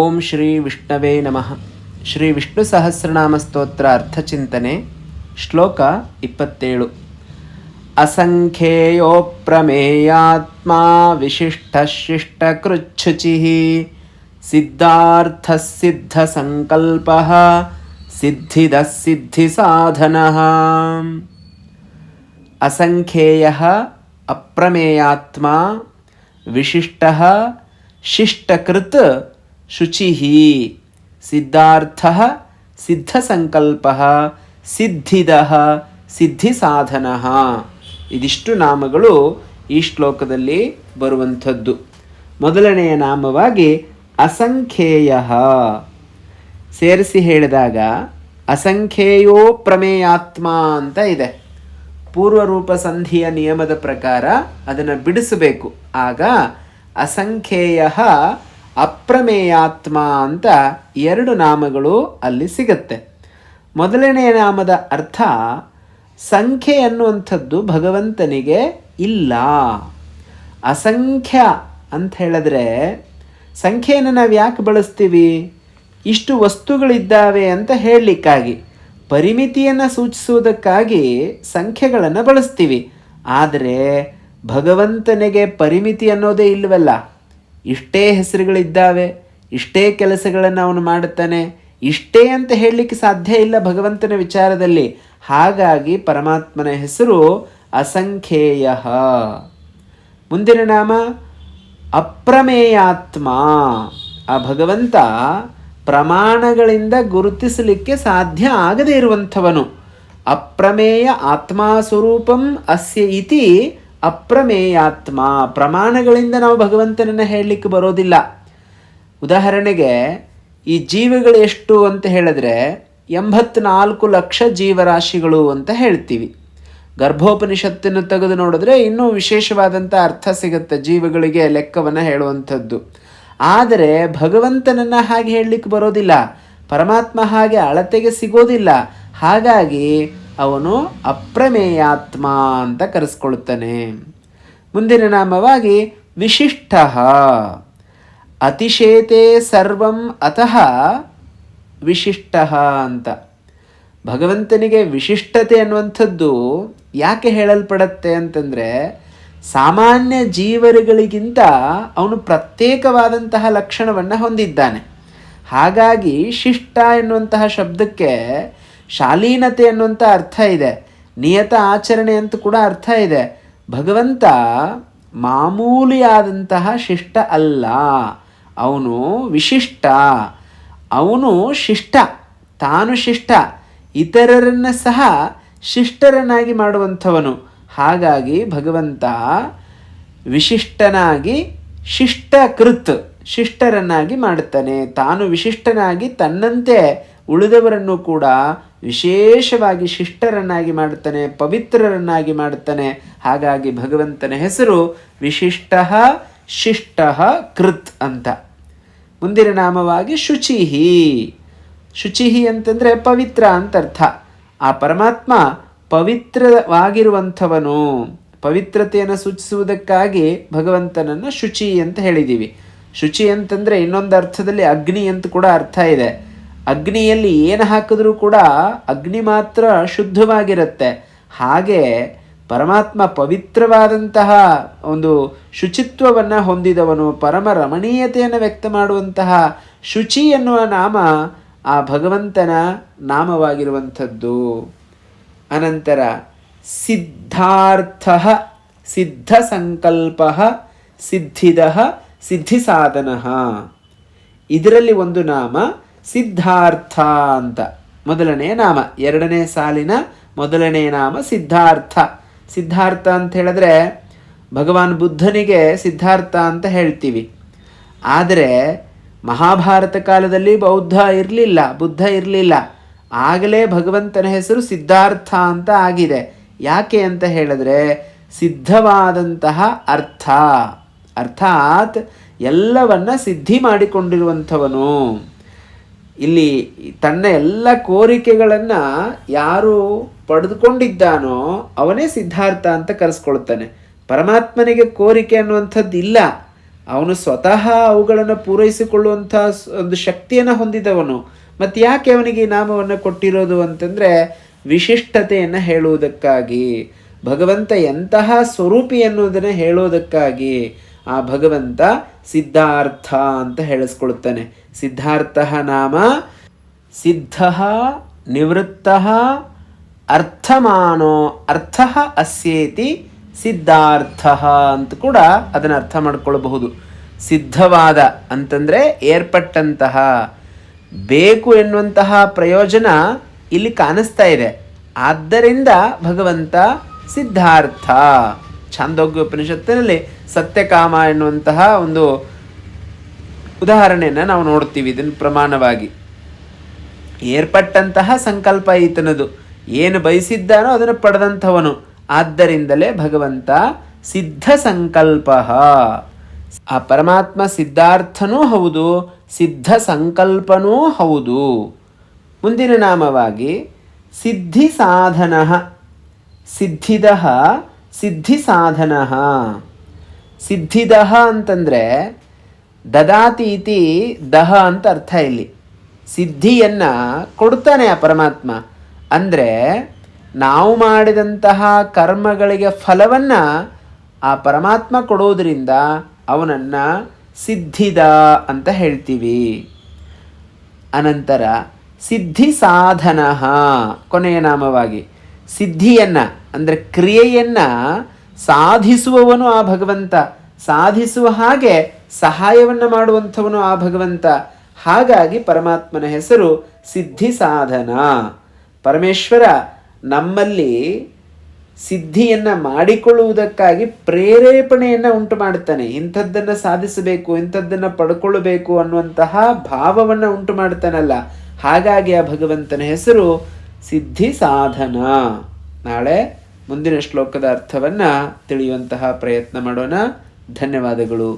ಓಂ ಶ್ರೀ ವಿಷ್ಣವೇ ನಮಃ. ಶ್ರೀ ವಿಷ್ಣು ಸಹಸ್ರನಾಮ ಸ್ತೋತ್ರ ಅರ್ಥಚಿಂತನೆ. ಶ್ಲೋಕ 27. ಅಸಂಖ್ಯೇಯೋ ಪ್ರಮೇಯಾತ್ಮ ವಿಶಿಷ್ಟಶಿಷ್ಟಕೃಚ್ಛುಚಿ ಸಿದ್ಧಾರ್ಥ ಸಿದ್ಧ ಸಂಕಲ್ಪ ಸಿದ್ಧಿದ ಸಿದ್ಧಿ ಸಾಧನ. ಅಸಂಖ್ಯೇಯ ಅಪ್ರಮೇಯಾತ್ಮ ವಿಶಿಷ್ಟ ಶಿಷ್ಟಕೃತ್ ಶುಚಿ ಸಿದ್ಧಾರ್ಥ ಸಿದ್ಧಸಂಕಲ್ಪ ಸಿದ್ಧಿದ ಸಿದ್ಧಿಸಾಧನ. ಇದಿಷ್ಟು ನಾಮಗಳು ಈ ಶ್ಲೋಕದಲ್ಲಿ ಬರುವಂಥದ್ದು. ಮೊದಲನೆಯ ನಾಮವಾಗಿ ಅಸಂಖ್ಯೇಯ ಸೇರಿಸಿ ಹೇಳಿದಾಗ ಅಸಂಖ್ಯೇಯೋ ಪ್ರಮೇಯಾತ್ಮ ಅಂತ ಇದೆ. ಪೂರ್ವರೂಪ ಸಂಧಿಯ ನಿಯಮದ ಪ್ರಕಾರ ಅದನ್ನು ಬಿಡಿಸಬೇಕು. ಆಗ ಅಸಂಖ್ಯೇಯ ಅಪ್ರಮೇಯಾತ್ಮ ಅಂತ ಎರಡು ನಾಮಗಳು ಅಲ್ಲಿ ಸಿಗುತ್ತೆ. ಮೊದಲನೆಯ ನಾಮದ ಅರ್ಥ ಸಂಖ್ಯೆ ಅನ್ನುವಂಥದ್ದು ಭಗವಂತನಿಗೆ ಇಲ್ಲ. ಅಸಂಖ್ಯ ಅಂತ ಹೇಳಿದ್ರೆ ಸಂಖ್ಯೆಯನ್ನು ನಾವು ಯಾಕೆ ಬಳಸ್ತೀವಿ? ಇಷ್ಟು ವಸ್ತುಗಳಿದ್ದಾವೆ ಅಂತ ಹೇಳಲಿಕ್ಕಾಗಿ, ಪರಿಮಿತಿಯನ್ನು ಸೂಚಿಸುವುದಕ್ಕಾಗಿ ಸಂಖ್ಯೆಗಳನ್ನು ಬಳಸ್ತೀವಿ. ಆದರೆ ಭಗವಂತನಿಗೆ ಪರಿಮಿತಿ ಅನ್ನೋದೇ ಇಲ್ಲವಲ್ಲ. ಇಷ್ಟೇ ಹೆಸರುಗಳಿದ್ದಾವೆ, ಇಷ್ಟೇ ಕೆಲಸಗಳನ್ನು ಅವನು ಮಾಡುತ್ತಾನೆ, ಇಷ್ಟೇ ಅಂತ ಹೇಳಲಿಕ್ಕೆ ಸಾಧ್ಯ ಇಲ್ಲ ಭಗವಂತನ ವಿಚಾರದಲ್ಲಿ. ಹಾಗಾಗಿ ಪರಮಾತ್ಮನ ಹೆಸರು ಅಸಂಖ್ಯೇಯ. ಮುಂದಿನ ನಾಮ ಅಪ್ರಮೇಯಾತ್ಮ. ಆ ಭಗವಂತ ಪ್ರಮಾಣಗಳಿಂದ ಗುರುತಿಸಲಿಕ್ಕೆ ಸಾಧ್ಯ ಆಗದೇ ಇರುವಂಥವನು. ಅಪ್ರಮೇಯ ಆತ್ಮ ಸ್ವರೂಪಂ ಅಸ್ಯ ಇತಿ ಅಪ್ರಮೇಯಾತ್ಮ. ಪ್ರಮಾಣಗಳಿಂದ ನಾವು ಭಗವಂತನನ್ನು ಹೇಳಲಿಕ್ಕೆ ಬರೋದಿಲ್ಲ. ಉದಾಹರಣೆಗೆ ಈ ಜೀವಿಗಳು ಎಷ್ಟು ಅಂತ ಹೇಳಿದ್ರೆ 84 ಲಕ್ಷ ಜೀವರಾಶಿಗಳು ಅಂತ ಹೇಳ್ತೀವಿ. ಗರ್ಭೋಪನಿಷತ್ತನ್ನು ತೆಗೆದು ನೋಡಿದ್ರೆ ಇನ್ನೂ ವಿಶೇಷವಾದಂಥ ಅರ್ಥ ಸಿಗುತ್ತೆ, ಜೀವಗಳಿಗೆ ಲೆಕ್ಕವನ್ನು ಹೇಳುವಂಥದ್ದು. ಆದರೆ ಭಗವಂತನನ್ನು ಹಾಗೆ ಹೇಳಲಿಕ್ಕೆ ಬರೋದಿಲ್ಲ, ಪರಮಾತ್ಮ ಹಾಗೆ ಅಳತೆಗೆ ಸಿಗೋದಿಲ್ಲ. ಹಾಗಾಗಿ ಅವನು ಅಪ್ರಮೇಯಾತ್ಮ ಅಂತ ಕರೆಸ್ಕೊಳ್ತಾನೆ. ಮುಂದಿನ ನಾಮವಾಗಿ ವಿಶಿಷ್ಟ. ಅತಿಶೇತೆ ಸರ್ವಂ ಅತಃ ವಿಶಿಷ್ಟ ಅಂತ. ಭಗವಂತನಿಗೆ ವಿಶಿಷ್ಟತೆ ಅನ್ನುವಂಥದ್ದು ಯಾಕೆ ಹೇಳಲ್ಪಡುತ್ತೆ ಅಂತಂದರೆ, ಸಾಮಾನ್ಯ ಜೀವರುಗಳಿಗಿಂತ ಅವನು ಪ್ರತ್ಯೇಕವಾದಂತಹ ಲಕ್ಷಣವನ್ನು ಹೊಂದಿದ್ದಾನೆ. ಹಾಗಾಗಿ ಶಿಷ್ಟ ಎನ್ನುವಂತಹ ಶಬ್ದಕ್ಕೆ ಶಾಲೀನತೆ ಅನ್ನುವಂಥ ಅರ್ಥ ಇದೆ, ನಿಯತ ಆಚರಣೆ ಅಂತ ಕೂಡ ಅರ್ಥ ಇದೆ. ಭಗವಂತ ಮಾಮೂಲಿಯಾದಂತಹ ಶಿಷ್ಟ ಅಲ್ಲ, ಅವನು ವಿಶಿಷ್ಟ. ಅವನು ಶಿಷ್ಟ, ತಾನು ಶಿಷ್ಟ, ಇತರರನ್ನು ಸಹ ಶಿಷ್ಟರನ್ನಾಗಿ ಮಾಡುವಂಥವನು. ಹಾಗಾಗಿ ಭಗವಂತ ವಿಶಿಷ್ಟನಾಗಿ ಶಿಷ್ಟಕೃತ್, ಶಿಷ್ಟರನ್ನಾಗಿ ಮಾಡುತ್ತಾನೆ. ತಾನು ವಿಶಿಷ್ಟನಾಗಿ ತನ್ನಂತೆ ಉಳಿದವರನ್ನು ಕೂಡ ವಿಶೇಷವಾಗಿ ಶಿಷ್ಟರನ್ನಾಗಿ ಮಾಡುತ್ತಾನೆ, ಪವಿತ್ರರನ್ನಾಗಿ ಮಾಡುತ್ತಾನೆ. ಹಾಗಾಗಿ ಭಗವಂತನ ಹೆಸರು ವಿಶಿಷ್ಟ ಶಿಷ್ಟ ಕೃತ್ ಅಂತ. ಮುಂದಿನ ನಾಮವಾಗಿ ಶುಚಿಹಿ. ಶುಚಿಹಿ ಅಂತಂದರೆ ಪವಿತ್ರ ಅಂತ ಅರ್ಥ. ಆ ಪರಮಾತ್ಮ ಪವಿತ್ರವಾಗಿರುವಂಥವನು. ಪವಿತ್ರತೆಯನ್ನು ಸೂಚಿಸುವುದಕ್ಕಾಗಿ ಭಗವಂತನನ್ನು ಶುಚಿ ಅಂತ ಹೇಳಿದ್ದೀವಿ. ಶುಚಿ ಅಂತಂದರೆ ಇನ್ನೊಂದು ಅರ್ಥದಲ್ಲಿ ಅಗ್ನಿ ಅಂತ ಕೂಡ ಅರ್ಥ ಇದೆ. ಅಗ್ನಿಯಲ್ಲಿ ಏನು ಹಾಕಿದ್ರೂ ಕೂಡ ಅಗ್ನಿ ಮಾತ್ರ ಶುದ್ಧವಾಗಿರುತ್ತೆ. ಹಾಗೆ ಪರಮಾತ್ಮ ಪವಿತ್ರವಾದಂತಹ ಒಂದು ಶುಚಿತ್ವವನ್ನು ಹೊಂದಿದವನು, ಪರಮ ರಮಣೀಯತೆಯನ್ನು ವ್ಯಕ್ತ ಮಾಡುವಂತಹ ಶುಚಿ ಎನ್ನುವ ನಾಮ ಆ ಭಗವಂತನ ನಾಮವಾಗಿರುವಂಥದ್ದು. ಅನಂತರ ಸಿದ್ಧಾರ್ಥ ಸಿದ್ಧ ಸಂಕಲ್ಪ ಸಿದ್ಧಿದ ಸಿದ್ಧಿಸಾಧನ. ಇದರಲ್ಲಿ ಒಂದು ನಾಮ ಸಿದ್ಧಾರ್ಥ ಅಂತ, ಮೊದಲನೆಯ ನಾಮ. ಎರಡನೇ ಸಾಲಿನ ಮೊದಲನೆಯ ನಾಮ ಸಿದ್ಧಾರ್ಥ. ಸಿದ್ಧಾರ್ಥ ಅಂತ ಹೇಳಿದ್ರೆ ಭಗವಾನ್ ಬುದ್ಧನಿಗೆ ಸಿದ್ಧಾರ್ಥ ಅಂತ ಹೇಳ್ತೀವಿ. ಆದರೆ ಮಹಾಭಾರತ ಕಾಲದಲ್ಲಿ ಬುದ್ಧ ಇರಲಿಲ್ಲ. ಆಗಲೇ ಭಗವಂತನ ಹೆಸರು ಸಿದ್ಧಾರ್ಥ ಅಂತ ಆಗಿದೆ. ಯಾಕೆ ಅಂತ ಹೇಳಿದ್ರೆ ಸಿದ್ಧವಾದಂತಹ ಅರ್ಥ, ಅರ್ಥಾತ್ ಎಲ್ಲವನ್ನ ಸಿದ್ಧಿ ಮಾಡಿಕೊಂಡಿರುವಂಥವನು. ಇಲ್ಲಿ ತನ್ನ ಎಲ್ಲ ಕೋರಿಕೆಗಳನ್ನು ಯಾರು ಪಡೆದುಕೊಂಡಿದ್ದಾನೋ ಅವನೇ ಸಿದ್ಧಾರ್ಥ ಅಂತ ಕರೆಸ್ಕೊಳ್ತಾನೆ. ಪರಮಾತ್ಮನಿಗೆ ಕೋರಿಕೆ ಅನ್ನುವಂಥದ್ದು ಇಲ್ಲ. ಅವನು ಸ್ವತಃ ಅವುಗಳನ್ನು ಪೂರೈಸಿಕೊಳ್ಳುವಂಥ ಒಂದು ಶಕ್ತಿಯನ್ನು ಹೊಂದಿದವನು. ಮತ್ತು ಯಾಕೆ ಅವನಿಗೆ ಈ ನಾಮವನ್ನು ಕೊಟ್ಟಿರೋದು ಅಂತಂದರೆ ವಿಶಿಷ್ಟತೆಯನ್ನು ಹೇಳುವುದಕ್ಕಾಗಿ, ಭಗವಂತ ಎಂತಹ ಸ್ವರೂಪಿ ಎನ್ನುವುದನ್ನು ಹೇಳೋದಕ್ಕಾಗಿ ಆ ಭಗವಂತ ಸಿದ್ಧಾರ್ಥ ಅಂತ ಹೇಳಿಸ್ಕೊಳ್ತಾನೆ. ಸಿದ್ಧಾರ್ಥ ನಾಮ ಸಿದ್ಧ ನಿವೃತ್ತ ಅರ್ಥಮಾನೋ ಅರ್ಥ ಅಸ್ಯೇತಿ ಸಿದ್ಧಾರ್ಥ ಅಂತ ಕೂಡ ಅದನ್ನು ಅರ್ಥ ಮಾಡ್ಕೊಳ್ಬಹುದು. ಸಿದ್ಧವಾದ ಅಂತಂದರೆ ಏರ್ಪಟ್ಟಂತಹ, ಬೇಕು ಎನ್ನುವಂತಹ ಪ್ರಯೋಜನ ಇಲ್ಲಿ ಕಾಣಿಸ್ತಾ ಇದೆ. ಆದ್ದರಿಂದ ಭಗವಂತ ಸಿದ್ಧಾರ್ಥ. ಛಾಂದೋಗ್ಯ ಉಪನಿಷತ್ತಿನಲ್ಲಿ ಸತ್ಯಕಾಮ ಎನ್ನುವಂತಹ ಒಂದು ಉದಾಹರಣೆಯನ್ನು ನಾವು ನೋಡ್ತೀವಿ. ಇದನ್ನು ಪ್ರಮಾಣವಾಗಿ ಏರ್ಪಟ್ಟಂತಹ ಸಂಕಲ್ಪ ಈತನದು, ಏನು ಬಯಸಿದ್ದಾನೋ ಅದನ್ನು ಪಡೆದಂಥವನು. ಆದ್ದರಿಂದಲೇ ಭಗವಂತ ಸಿದ್ಧ ಸಂಕಲ್ಪ. ಆ ಪರಮಾತ್ಮ ಸಿದ್ಧಾರ್ಥನೂ ಹೌದು, ಸಿದ್ಧ ಸಂಕಲ್ಪನೂ ಹೌದು. ಮುಂದಿನ ನಾಮವಾಗಿ ಸಿದ್ಧಿ ಸಾಧನ. ಸಿದ್ಧಿದ ಸಿದ್ಧಿ ಸಾಧನ. ಸಿದ್ಧಿದ ಅಂತಂದರೆ ದದಾತಿ ಇತಿ ದಹ ಅಂತ ಅರ್ಥ. ಇಲ್ಲಿ ಸಿದ್ಧಿಯನ್ನು ಕೊಡ್ತಾನೆ ಆ ಪರಮಾತ್ಮ. ಅಂದರೆ ನಾವು ಮಾಡಿದಂತಹ ಕರ್ಮಗಳಿಗೆ ಫಲವನ್ನು ಆ ಪರಮಾತ್ಮ ಕೊಡೋದರಿಂದ ಅವನನ್ನು ಸಿದ್ಧಿದ ಅಂತ ಹೇಳ್ತೀವಿ. ಅನಂತರ ಸಿದ್ಧಿ ಸಾಧನ ಕೊನೆಯ ನಾಮವಾಗಿ ಸಿದ್ಧಿಯನ್ನು ಅಂದರೆ ಕ್ರಿಯೆಯನ್ನು ಸಾಧಿಸುವವನು ಆ ಭಗವಂತ, ಸಾಧಿಸುವ ಹಾಗೆ ಸಹಾಯವನ್ನು ಮಾಡುವಂಥವನು ಆ ಭಗವಂತ. ಹಾಗಾಗಿ ಪರಮಾತ್ಮನ ಹೆಸರು ಸಿದ್ಧಿ ಸಾಧನ. ಪರಮೇಶ್ವರ ನಮ್ಮಲ್ಲಿ ಸಿದ್ಧಿಯನ್ನು ಮಾಡಿಕೊಳ್ಳುವುದಕ್ಕಾಗಿ ಪ್ರೇರೇಪಣೆಯನ್ನು ಉಂಟು ಮಾಡುತ್ತಾನೆ. ಇಂಥದ್ದನ್ನು ಸಾಧಿಸಬೇಕು, ಇಂಥದ್ದನ್ನು ಪಡ್ಕೊಳ್ಳಬೇಕು ಅನ್ನುವಂತಹ ಭಾವವನ್ನು ಉಂಟು ಮಾಡ್ತಾನಲ್ಲ. ಹಾಗಾಗಿ ಆ ಭಗವಂತನ ಹೆಸರು ಸಿದ್ಧಿ ಸಾಧನ. ನಾಳೆ ಮುಂದಿನ ಶ್ಲೋಕದ ಅರ್ಥವನ್ನು ತಿಳಿಯುವಂತಹ ಪ್ರಯತ್ನ ಮಾಡೋಣ. ಧನ್ಯವಾದಗಳು.